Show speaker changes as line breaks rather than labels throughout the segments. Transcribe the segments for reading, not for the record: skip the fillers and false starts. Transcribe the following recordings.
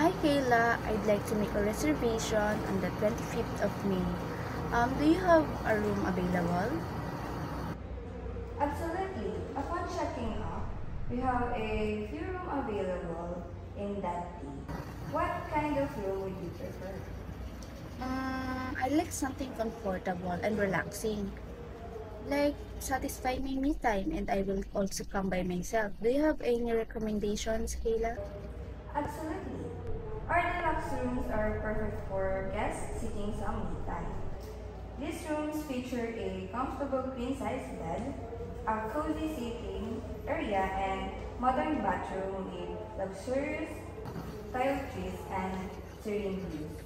Hi Kayla, I'd like to make a reservation on the 25th of May. Do you have a room available?
Absolutely. Upon checking out, we have a few rooms available in that day. What kind of room would you prefer?
I'd like something comfortable and relaxing. Like satisfy my me time and I will also come by myself. Do you have any recommendations, Kayla?
Absolutely. Our deluxe rooms are perfect for guests seeking some me time. These rooms feature a comfortable queen-size bed, a cozy sitting area, and modern bathroom with luxurious tile trees and serene views.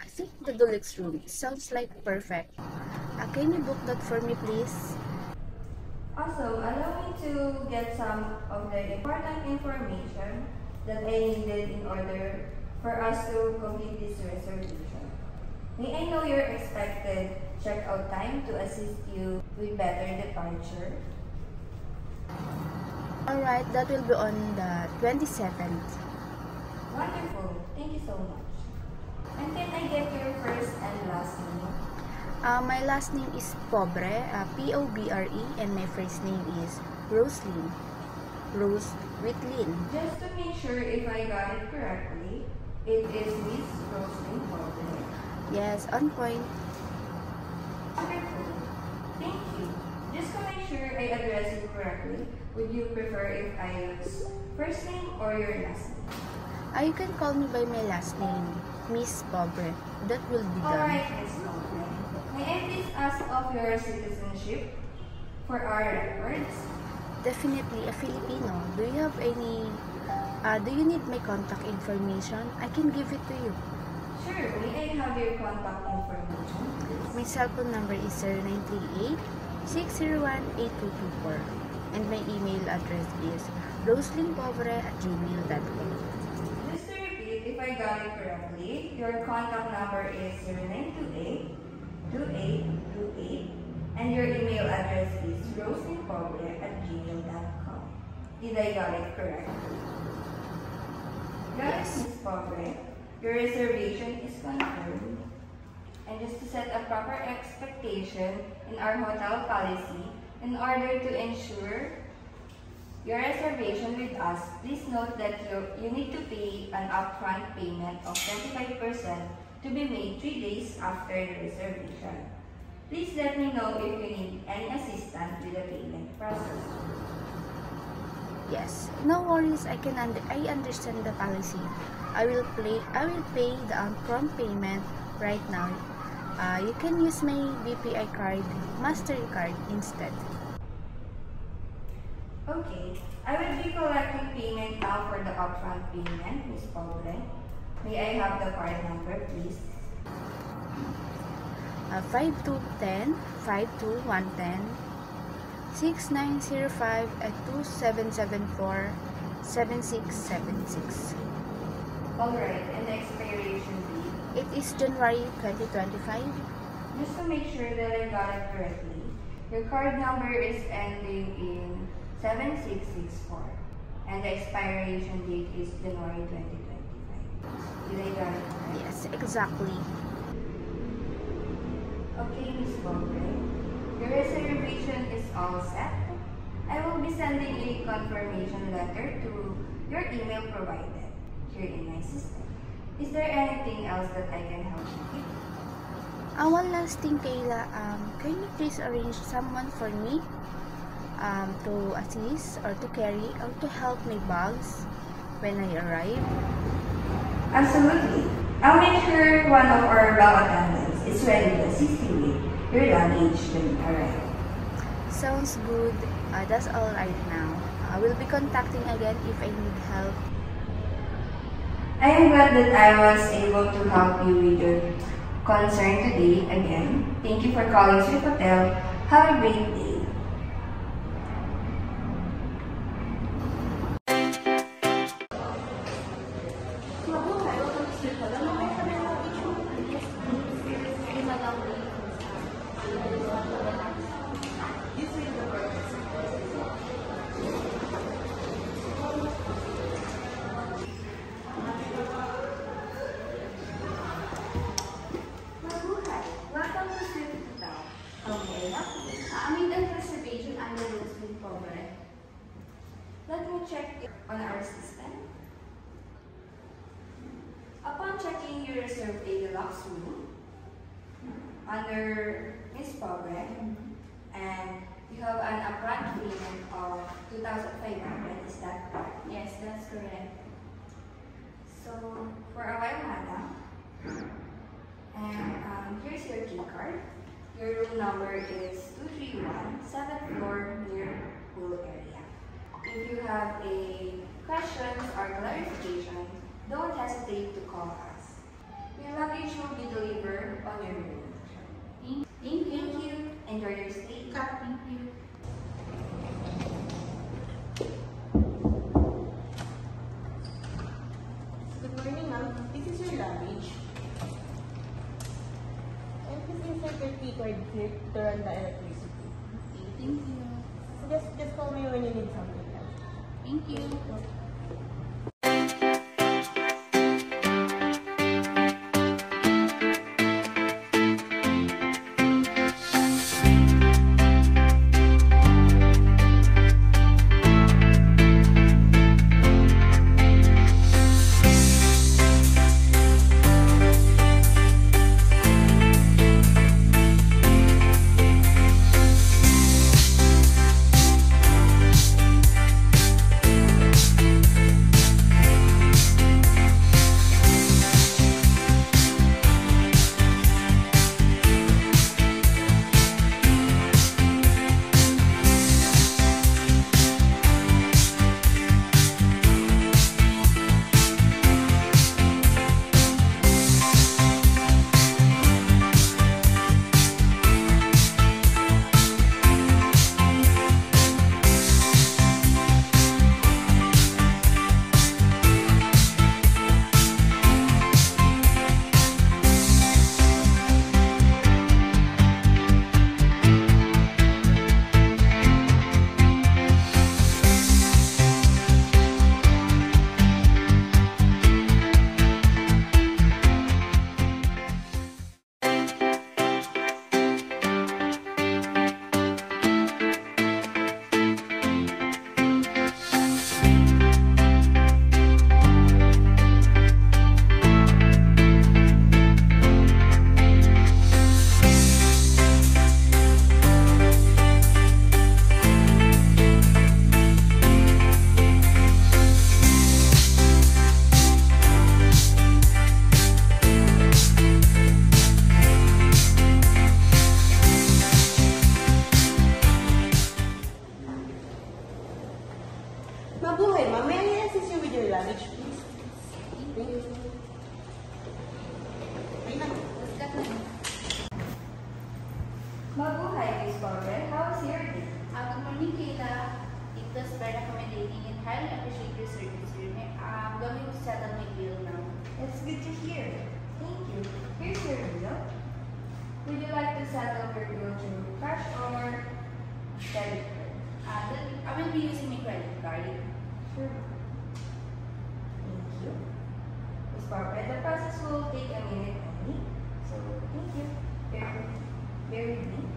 I think the deluxe room sounds like perfect. Can you book that for me, please?
Also, allow me to get some of the important information that I needed in order for us to complete this reservation. May I know your expected checkout time to assist you with better departure?
Alright, that will be on the 27th.
Wonderful. Thank you so much. And can I get your first and last name?
My last name is Pobre, P-O-B-R-E, and my first name is Roslyn. Rose with Lynn.
Just to make sure if I got it correctly, it is Miss Roslyn Pobre.
Yes, on point.
Wonderful. Thank you. Just to make sure I address you correctly, would you prefer if I use first name or your last name?
You can call me by my last name, Miss Pobre. That will be done.
Alright, Miss Pobre. May I please ask of your citizenship for our records?
Definitely a Filipino. Do you have any, do you need my contact information? I can give it to you.
Sure. May I have your contact information, please?
My cell phone number is 0938-601-8224. And my email address is roslynpobre@gmail.com.
Just to repeat, if I got it correctly, your contact number is 0928-2828 and your email address is roslynpobre@gmail.com. Did I got it correct? Got it, Ms. Pobre. Your reservation is confirmed. And just to set a proper expectation in our hotel policy, in order to ensure your reservation with us, please note that you need to pay an upfront payment of 25% to be made 3 days after the reservation. Please let me know if you need any assistance with the payment process.
Yes, no worries. I understand the policy. I will pay the upfront payment right now. You can use my BPI card, MasterCard instead.
Okay, I will be collecting payment now for the upfront payment, Ms. Pobre. May I have the card number, please?
5210 52110 6905 at 2774 7676.
Alright, and the expiration date?
It is January 2025.
Just to make sure that I got it correctly, your card number is ending in 7664 and the expiration date is January 2025. Did I got it correct?
Yes, exactly.
Okay, Ms. Pobre. Your reservation is all set. I will be sending a confirmation letter to your email provided here in my system. Is there anything else that I can help you with?
One last thing, Kayla. Can you please arrange someone for me to assist or to carry or to help my bags when I arrive?
Absolutely. I'll make sure one of our bag attendants is ready to assist you with your luggage when you arrive.
Sounds good. That's all right now. I will be contacting again if I need help.
I am glad that I was able to help you with your concern today again. Thank you for calling Swift Hotel. Have a great day. reserved a deluxe room under Miss Pobre, and you have an upfront payment of 2,500. Is that correct?
Yes, that's correct.
So, for a while, madam, and here's your key card. Your room number is 231, 7th floor, near pool area. If you have a questions or clarification, don't hesitate to call us. Your luggage will be delivered on your room.
Thank you.
Thank you. Enjoy your stay.
Thank you.
Good morning, ma'am. This is your luggage. And please insert your key card here to run the electricity.
Okay, thank you.
Just call me when you need something else.
Thank you.
Mabuhay, ma'am. May I assist you with your luggage, please? Thank you. Ay, na.
Mabuhay, Miss Pobre. How was your day?
Good morning, Kayla. It was very accommodating and highly appreciate your service here. I'm going to settle my bill now.
It's good to hear. Thank you. Here's your bill. Would you like to settle your bill through cash or debit card?
I will be using my credit card.
Sure. Thank you. Miss Barbara, the process will take a minute only. So, thank you. Bear with me.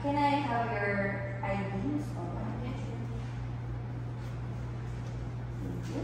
Can I have your ID, Miss Barbara?
Yes,
Thank you.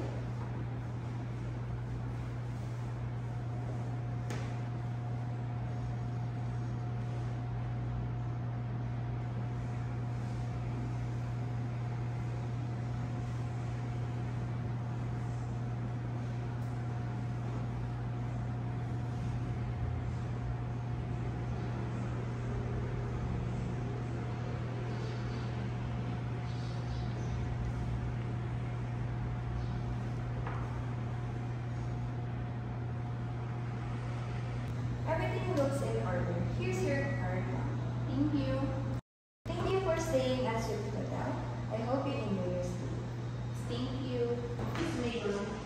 Everything looks in order. Here's your card.
Thank you.
Thank you for staying at Swift Hotel. I hope you enjoy your stay.
Thank you.
Please leave room.